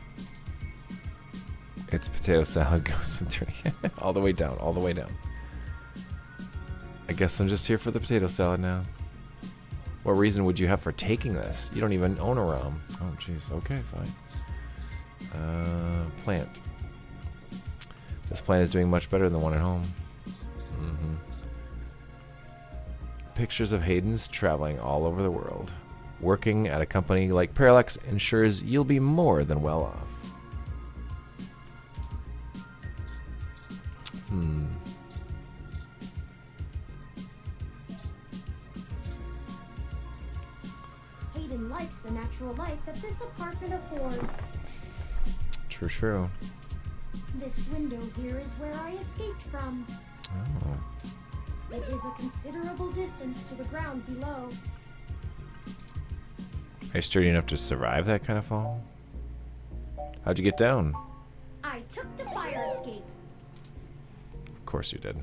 It's potato salad goes with dirty. All the way down, all the way down. I guess I'm just here for the potato salad now. What reason would you have for taking this? You don't even own a ROM. Oh, jeez. Okay, fine. Plant. This plant is doing much better than the one at home. Pictures of Hayden's traveling all over the world. Working at a company like Parallax ensures you'll be more than well off. Hayden likes the natural light that this apartment affords. True, true. This window here is where I escaped from. Oh. It is a considerable distance to the ground below. Are you sturdy enough to survive that kind of fall? How'd you get down? I took the fire escape. Of course you did.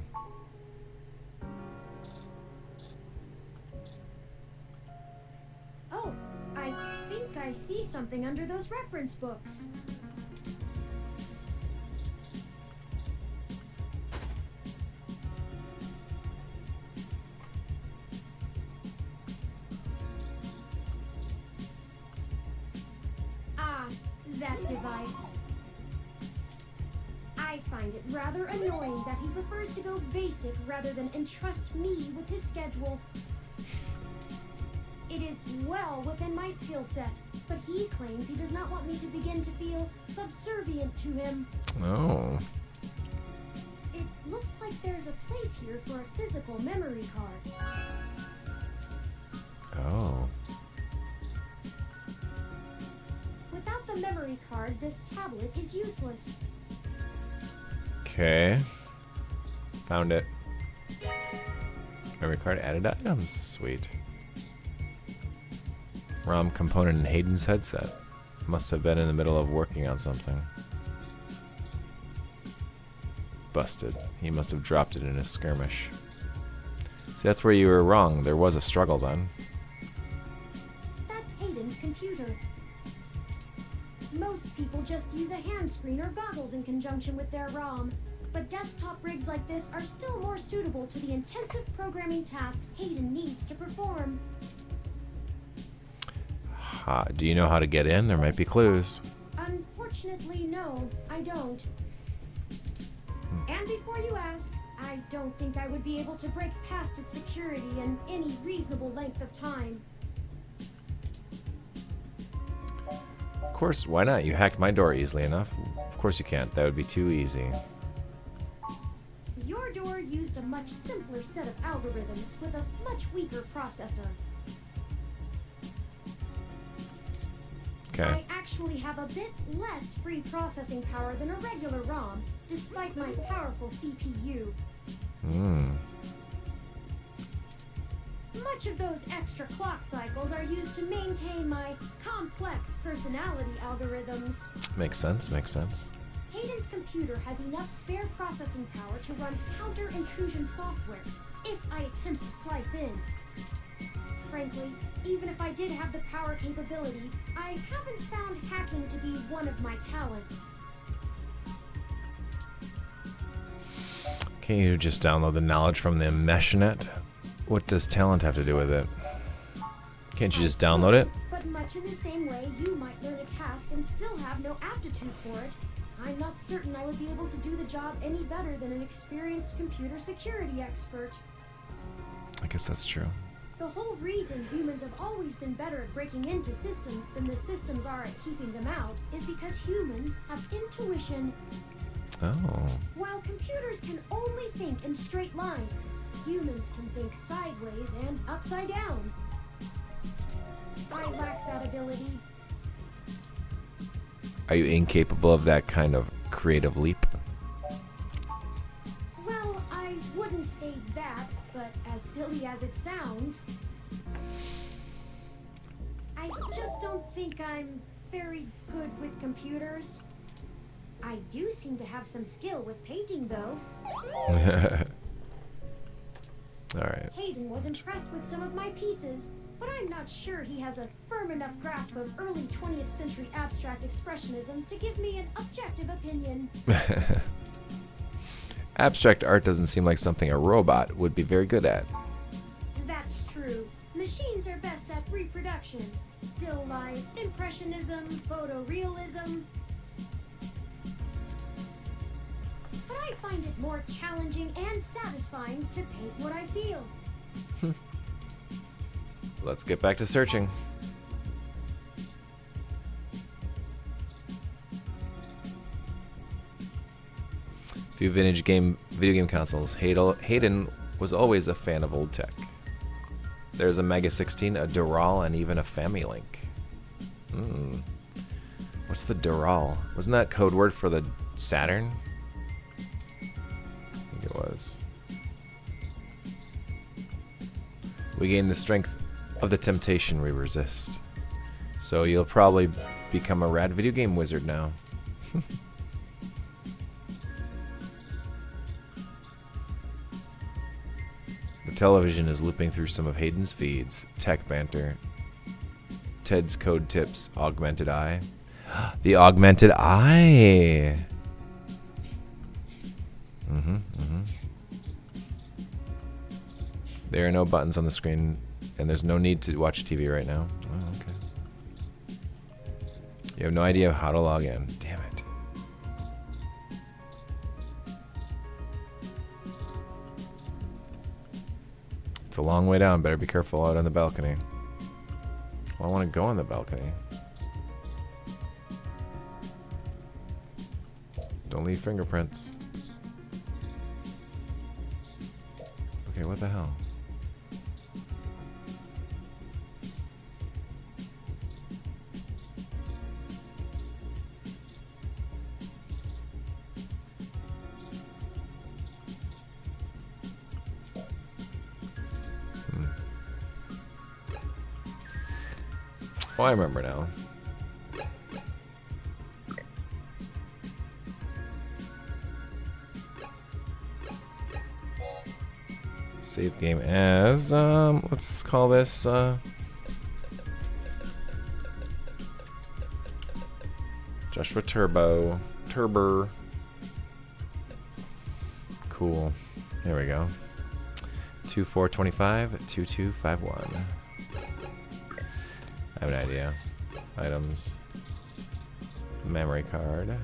Oh, I think I see something under those reference books. That device. I find it rather annoying that he prefers to go basic rather than entrust me with his schedule. It is well within my skill set, but he claims he does not want me to begin to feel subservient to him. Oh. It looks like there's a place here for a physical memory card. Oh. Without the a memory card, this tablet is useless. Okay. Found it. Memory card added items. Sweet. ROM component in Hayden's headset. Must have been in the middle of working on something. Busted. He must have dropped it in a skirmish. See, that's where you were wrong. There was a struggle then. That's Hayden's computer. Most people just use a hand screen or goggles in conjunction with their ROM, but desktop rigs like this are still more suitable to the intensive programming tasks Hayden needs to perform. Do you know how to get in? There might be clues. Unfortunately, no, I don't. And before you ask, I don't think I would be able to break past its security in any reasonable length of time. Of course, why not? You hacked my door easily enough. Of course you can't. That would be too easy. Your door used a much simpler set of algorithms with a much weaker processor. Okay. I actually have a bit less free processing power than a regular ROM, despite my powerful CPU. Much of those extra clock cycles are used to maintain my complex personality algorithms. Makes sense, makes sense. Hayden's computer has enough spare processing power to run counter-intrusion software, if I attempt to slice in. Frankly, even if I did have the power capability, I haven't found hacking to be one of my talents. Can you just download the knowledge from the meshnet? What does talent have to do with it? Can't you just download it? But much in the same way you might learn a task and still have no aptitude for it, I'm not certain I would be able to do the job any better than an experienced computer security expert. I guess that's true. The whole reason humans have always been better at breaking into systems than the systems are at keeping them out is because humans have intuition. Oh. While computers can only think in straight lines, humans can think sideways and upside down. I lack that ability. Are you incapable of that kind of creative leap? Well, I wouldn't say that, but as silly as it sounds, I just don't think I'm very good with computers. I do seem to have some skill with painting, though. Alright. Hayden was impressed with some of my pieces, but I'm not sure he has a firm enough grasp of early 20th century abstract expressionism to give me an objective opinion. Abstract art doesn't seem like something a robot would be very good at. That's true. Machines are best at reproduction. Still life, impressionism, photorealism. But I find it more challenging and satisfying to paint what I feel. Let's get back to searching. Few video game consoles. Hayden was always a fan of old tech. There's a Mega 16, a Dural, and even a Familink. What's the Dural? Wasn't that code word for the Saturn? I think it was. We gain the strength of the temptation we resist. So you'll probably become a rad video game wizard now. The television is looping through some of Hayden's feeds. Tech banter. Ted's code tips. Augmented eye. The augmented eye! There are no buttons on the screen, and there's no need to watch TV right now. Oh, okay. You have no idea how to log in. Damn it. It's a long way down. Better be careful out on the balcony. Well, I want to go on the balcony. Don't leave fingerprints. Okay, what the hell? Oh, I remember now. Save game as, let's call this, Joshua Turbo. Cool. There we go. 2425 2251. I have an idea. Items. Memory card.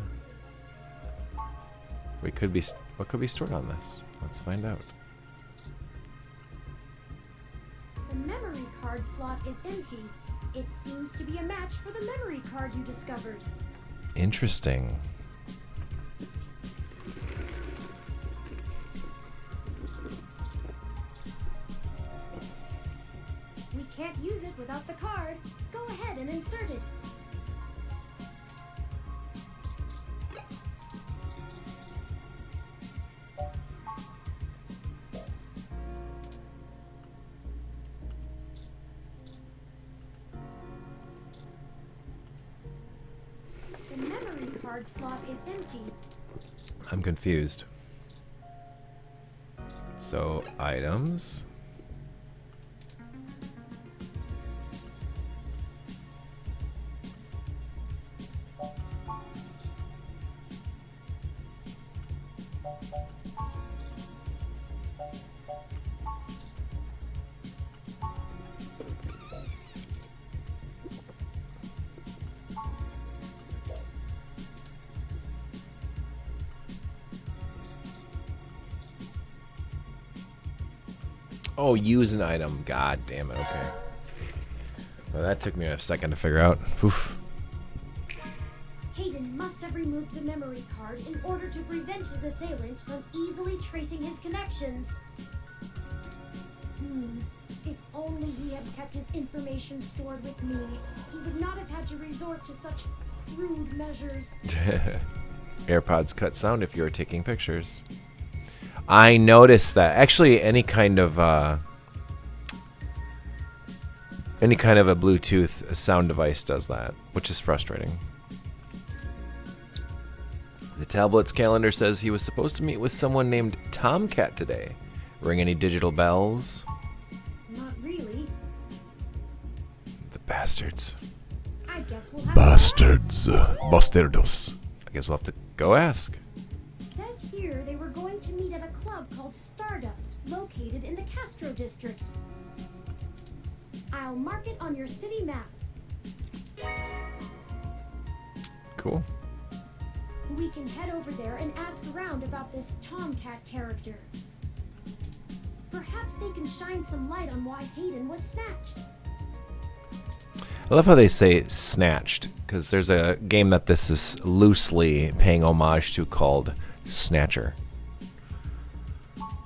What could be stored on this? Let's find out. The memory card slot is empty. It seems to be a match for the memory card you discovered. Interesting. We can't use it without the card. Go ahead and insert it. The memory card slot is empty. I'm confused. So, items. Oh, use an item. God damn it. Okay. Well, that took me a second to figure out. Oof. Hayden must have removed the memory card in order to prevent his assailants from easily tracing his connections. If only he had kept his information stored with me, he would not have had to resort to such crude measures. AirPods cut sound if you're taking pictures. I noticed that. Actually, any kind of a Bluetooth sound device does that, which is frustrating. The tablet's calendar says he was supposed to meet with someone named Tomcat today. Ring any digital bells? Not really. The bastards. I guess we'll have Bastards. Bastardos. I guess we'll have to go ask. Says here they were going to meet at a club called Stardust, located in the Castro district. I'll mark it on your city map. Cool. We can head over there and ask around about this Tomcat character. Perhaps they can shine some light on why Hayden was snatched. I love how they say snatched, because there's a game that this is loosely paying homage to called Snatcher.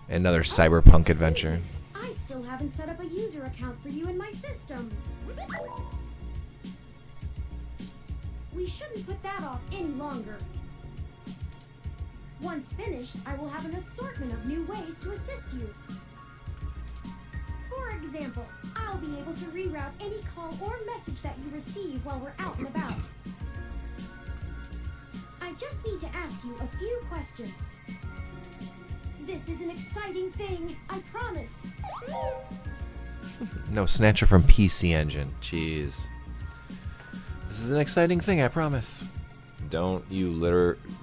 Another cyberpunk adventure. I still haven't set up a user account for you in my system. We shouldn't put that off any longer. Once finished, I will have an assortment of new ways to assist you. For example, I'll be able to reroute any call or message that you receive while we're out and about. I just need to ask you a few questions. This is an exciting thing, I promise. No, Snatcher from PC Engine. Jeez. This is an exciting thing, I promise. Don't you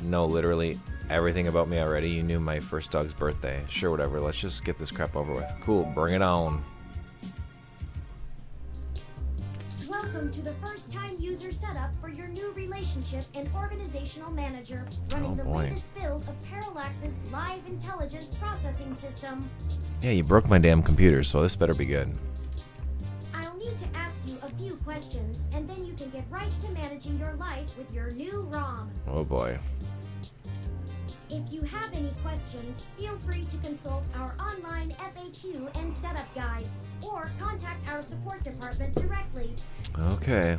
know literally everything about me already? You knew my first dog's birthday. Sure, whatever. Let's just get this crap over with. Cool, bring it on. Welcome to the first-time user setup for your new relationship and organizational manager, running the latest build of Parallax's live intelligence processing system. Yeah, you broke my damn computer, so this better be good. I'll need to ask you a few questions, and then you can get right to managing your life with your new ROM. Oh boy. If you have any questions, feel free to consult our online FAQ and setup guide, or contact our support department directly. Okay.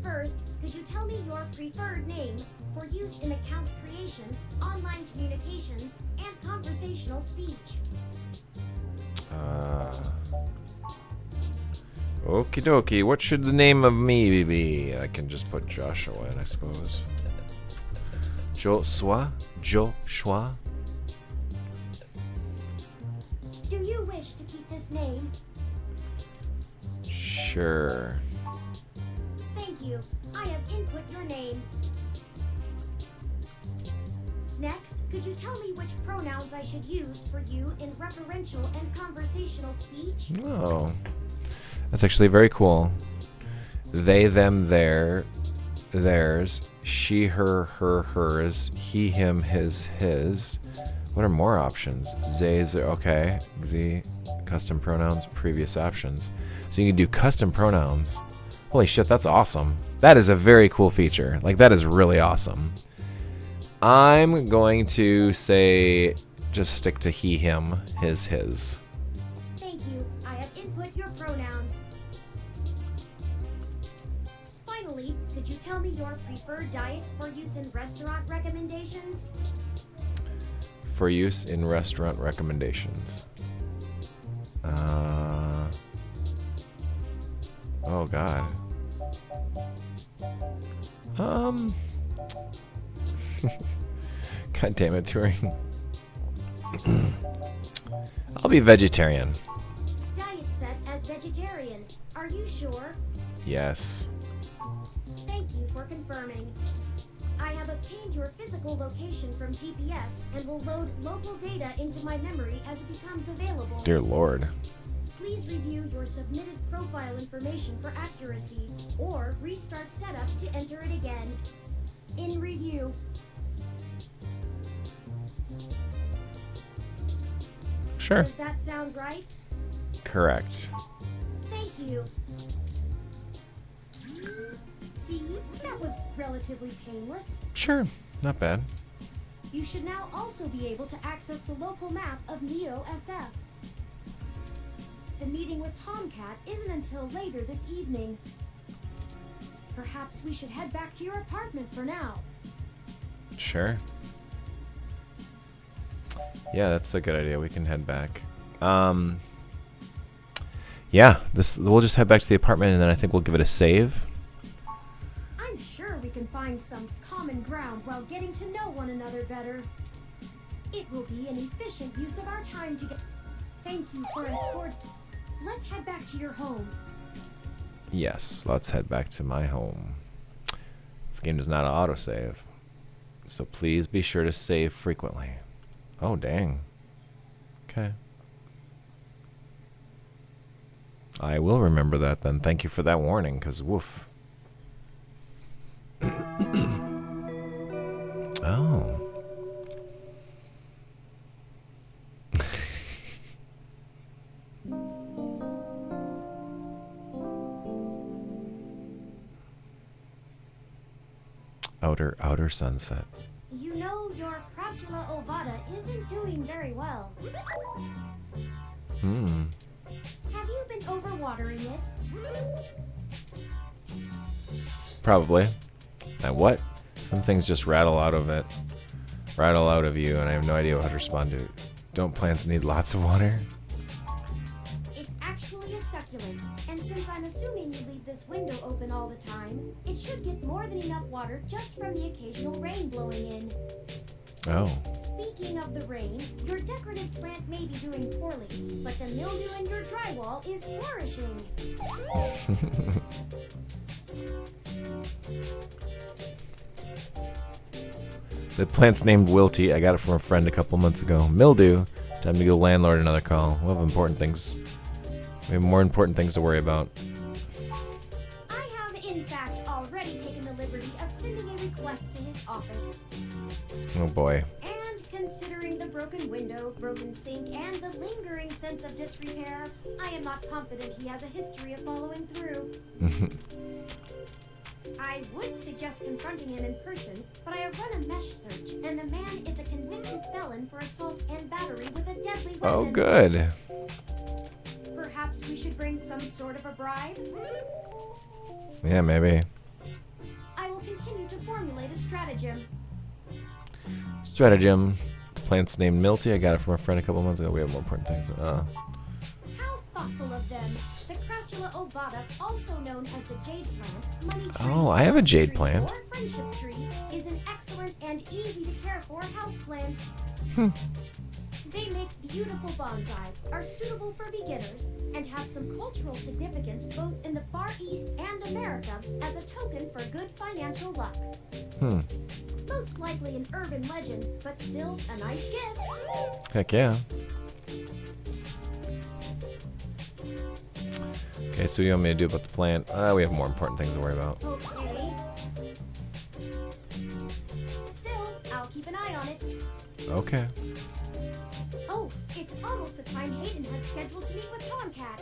First, could you tell me your preferred name for use in account creation, online communications, and conversational speech? Okie dokie. What should the name of me be? I can just put Joshua in, I suppose. Joshua? Joshua? Do you wish to keep this name? Sure. Thank you. I have input your name. Next, could you tell me which pronouns I should use for you in referential and conversational speech? Oh. That's actually very cool. They, them, their, theirs, she, her, hers, he, him, his. What are more options? Z's, okay. Z, custom pronouns, previous options. So you can do custom pronouns. Holy shit, that's awesome. That is a very cool feature. Like, that is really awesome. I'm going to say, just stick to he, him, his. Thank you. I have input your pronouns. Finally, could you tell me your preferred diet for use in restaurant recommendations? For use in restaurant recommendations. Oh god. God damn it, Turing. I'll be vegetarian. Diet set as vegetarian. Are you sure? Yes. Thank you for confirming. I have obtained your physical location from GPS and will load local data into my memory as it becomes available. Dear Lord. Please review your submitted profile information for accuracy, or restart setup to enter it again. In review. Sure. Does that sound right? Correct. Thank you. See, that was relatively painless. Sure. Not bad. You should now also be able to access the local map of Neo SF. The meeting with Tomcat isn't until later this evening. Perhaps we should head back to your apartment for now. Sure. Yeah, that's a good idea. We can head back. Yeah, we'll just head back to the apartment and then I think we'll give it a save. I'm sure we can find some common ground while getting to know one another better. It will be an efficient use of our time together. Thank you for escort. Let's head back to your home. Yes, let's head back to my home. This game does not autosave, so please be sure to save frequently. Oh, dang. Okay. I will remember that then. Thank you for that warning, because woof. Oh. Outer sunset. You know your Crassula ovata isn't doing very well. Have you been overwatering it? Probably. What? Some things just rattle out of it. Rattle out of you, and I have no idea how to respond to it. Don't plants need lots of water? It's actually a succulent, and since I'm assuming you leave this window open all the time, it should get more than enough water just from the occasional rain blowing in. Oh. Speaking of the rain, your decorative plant may be doing poorly, but the mildew in your drywall is flourishing. The plant's named Wilty. I got it from a friend a couple months ago. Mildew. Time to go landlord another call. We'll have important things. We have more important things to worry about. I have, in fact, already taken the liberty of sending a request to his office. Oh boy. And considering the broken window, broken sink, and the lingering sense of disrepair, I am not confident he has a history of following through. I would suggest confronting him in person, but I have run a mesh search, and the man is a convicted felon for assault and battery with a deadly weapon. Oh, good. Perhaps we should bring some sort of a bribe? Yeah, maybe. I will continue to formulate a stratagem. Stratagem. The plant's named Milty. I got it from a friend a couple months ago. We have more important things. How thoughtful of them. The Crassula Vada, also known as the Jade Plant, money tree, Oh, I have a jade tree, plant. or friendship tree, is an excellent and easy to care for houseplant. They make beautiful bonsai, are suitable for beginners, and have some cultural significance both in the Far East and America as a token for good financial luck. Most likely an urban legend, but still a nice gift. Heck yeah. Okay, so what do you want me to do about the plant? We have more important things to worry about. Okay. Still, I'll keep an eye on it. Okay. Oh, it's almost the time Hayden had scheduled to meet with Tomcat.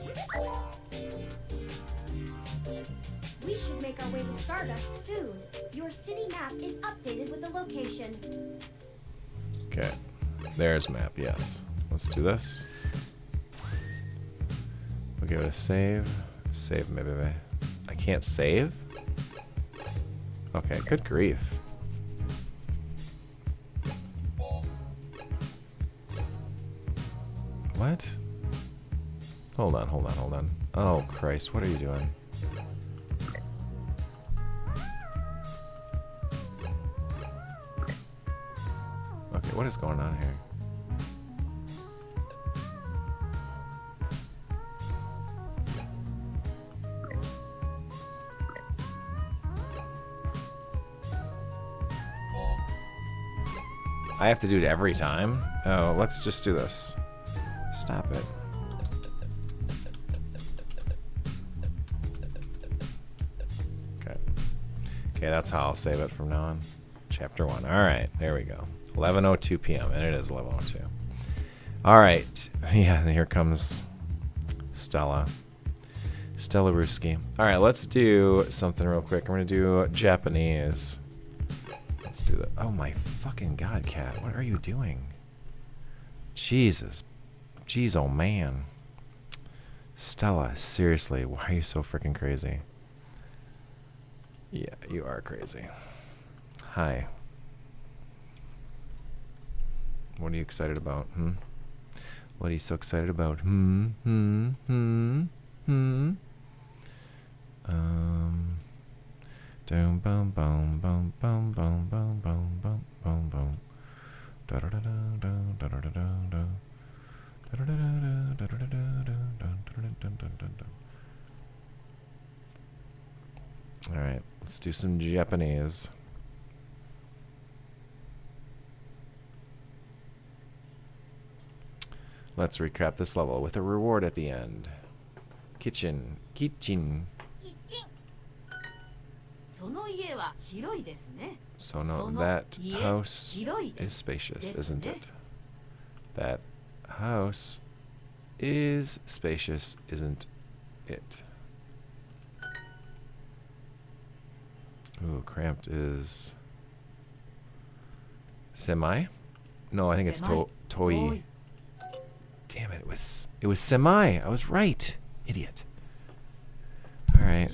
We should make our way to Stardust soon. Your city map is updated with the location. Okay. There's map, yes. Let's do this. We'll give it a save. Save maybe. I can't save? Okay, good grief. What? Hold on. Oh, Christ, what are you doing? Okay, what is going on here? I have to do it every time? Oh, let's just do this. Stop it. Okay. Okay, that's how I'll save it from now on. Chapter 1. Alright, there we go. 11:02 p.m. and it is 11:02. Alright. Yeah, and here comes Stella. Stella Ruski. Alright, let's do something real quick. I'm going to do Japanese. Let's do that. Oh my fucking god, Cat. What are you doing? Jesus. Jeez, oh man. Stella, seriously, why are you so freaking crazy? Yeah, you are crazy. Hi. What are you excited about? What are you so excited about? Boom, boom, boom, boom, boom, boom, boom, boom, boom, boom, boom. Da da da da da da da da da. Da da da da da da da da. All right, let's do some Japanese. Let's recap this level with a reward at the end. Kitchen. その家は広いですね. So no, that house is spacious, isn't it? That house is spacious, isn't it? Ooh, cramped is semi? No, I think it's toi. Damn it, it was semi. I was right. Idiot. All right.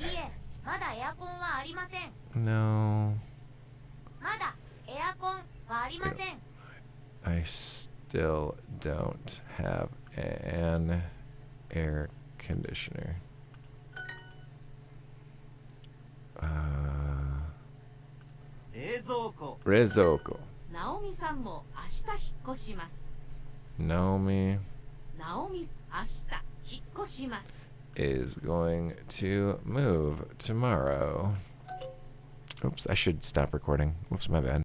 No. I still don't have an air conditioner. Rezoko. Naomi is going to move tomorrow. Oops, I should stop recording. Whoops, my bad.